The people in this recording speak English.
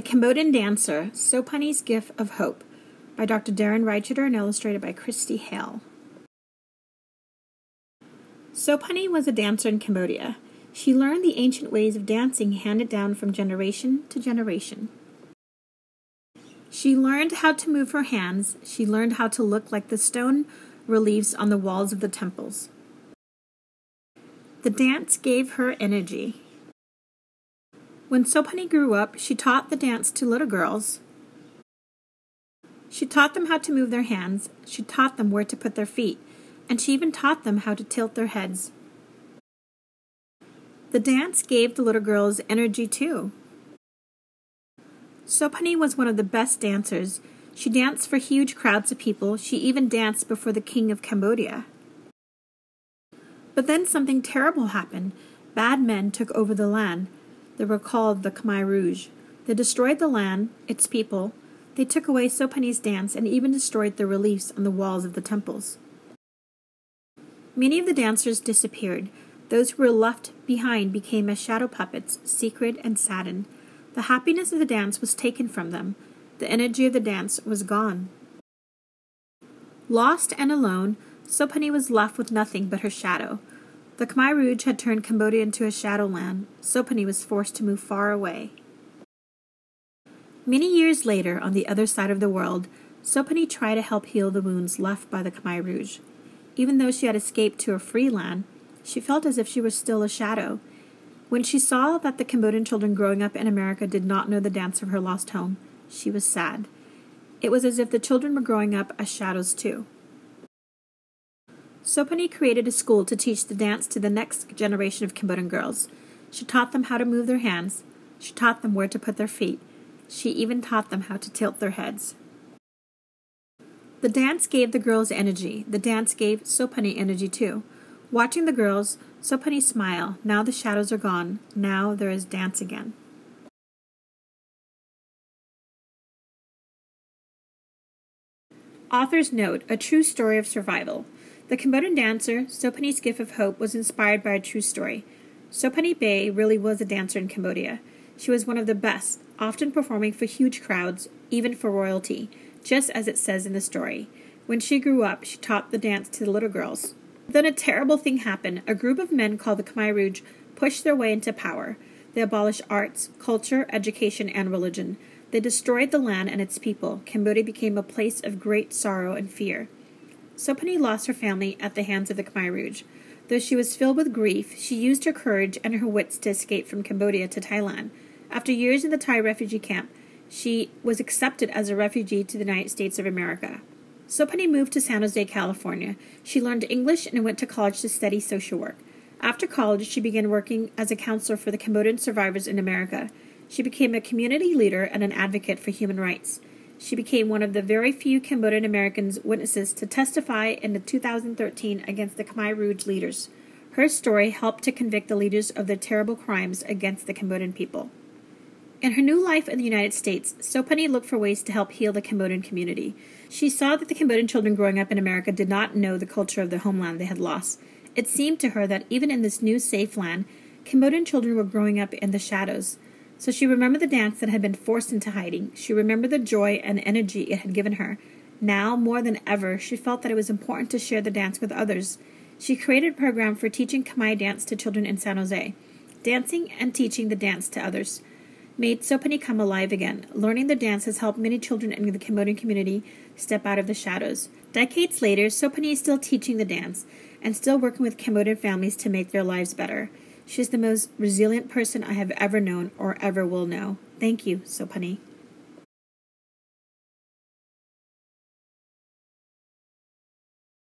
The Cambodian Dancer, Sophany's Gift of Hope, by Dr. Daryn Reicherter and illustrated by Christy, Hale. Sophany was a dancer in Cambodia. She learned the ancient ways of dancing handed down from generation to generation. She learned how to move her hands. She learned how to look like the stone reliefs on the walls of the temples. The dance gave her energy. When Sophany grew up, she taught the dance to little girls. She taught them how to move their hands. She taught them where to put their feet. And she even taught them how to tilt their heads. The dance gave the little girls energy too. Sophany was one of the best dancers. She danced for huge crowds of people. She even danced before the king of Cambodia. But then something terrible happened. Bad men took over the land. They were called the Khmer Rouge. They destroyed the land, its people. They took away Sophany's dance and even destroyed the reliefs on the walls of the temples. Many of the dancers disappeared. Those who were left behind became as shadow puppets, secret and saddened. The happiness of the dance was taken from them. The energy of the dance was gone. Lost and alone, Sophany was left with nothing but her shadow. The Khmer Rouge had turned Cambodia into a shadowland. Sophany was forced to move far away. Many years later, on the other side of the world, Sophany tried to help heal the wounds left by the Khmer Rouge. Even though she had escaped to a free land, she felt as if she was still a shadow. When she saw that the Cambodian children growing up in America did not know the dance of her lost home, she was sad. It was as if the children were growing up as shadows too. Sophany created a school to teach the dance to the next generation of Cambodian girls. She taught them how to move their hands. She taught them where to put their feet. She even taught them how to tilt their heads. The dance gave the girls energy. The dance gave Sophany energy too. Watching the girls, Sophany smiled. Now the shadows are gone. Now there is dance again. Author's note, a true story of survival. The Cambodian Dancer, Sophany's Gift of Hope, was inspired by a true story. Sophany Bay really was a dancer in Cambodia. She was one of the best, often performing for huge crowds, even for royalty, just as it says in the story. When she grew up, she taught the dance to the little girls. Then a terrible thing happened. A group of men called the Khmer Rouge pushed their way into power. They abolished arts, culture, education, and religion. They destroyed the land and its people. Cambodia became a place of great sorrow and fear. Sophany lost her family at the hands of the Khmer Rouge. Though she was filled with grief, she used her courage and her wits to escape from Cambodia to Thailand. After years in the Thai refugee camp, she was accepted as a refugee to the United States of America. Sophany moved to San Jose, California. She learned English and went to college to study social work. After college, she began working as a counselor for the Cambodian survivors in America. She became a community leader and an advocate for human rights. She became one of the very few Cambodian Americans witnesses to testify in 2013 against the Khmer Rouge leaders. Her story helped to convict the leaders of their terrible crimes against the Cambodian people. In her new life in the United States, Sophany looked for ways to help heal the Cambodian community. She saw that the Cambodian children growing up in America did not know the culture of their homeland they had lost. It seemed to her that even in this new safe land, Cambodian children were growing up in the shadows. So she remembered the dance that had been forced into hiding. She remembered the joy and energy it had given her. Now, more than ever, she felt that it was important to share the dance with others. She created a program for teaching Khmer dance to children in San Jose. Dancing and teaching the dance to others made Sophany come alive again. Learning the dance has helped many children in the Cambodian community step out of the shadows. Decades later, Sophany is still teaching the dance and still working with Cambodian families to make their lives better. She is the most resilient person I have ever known or ever will know. Thank you, Sophany.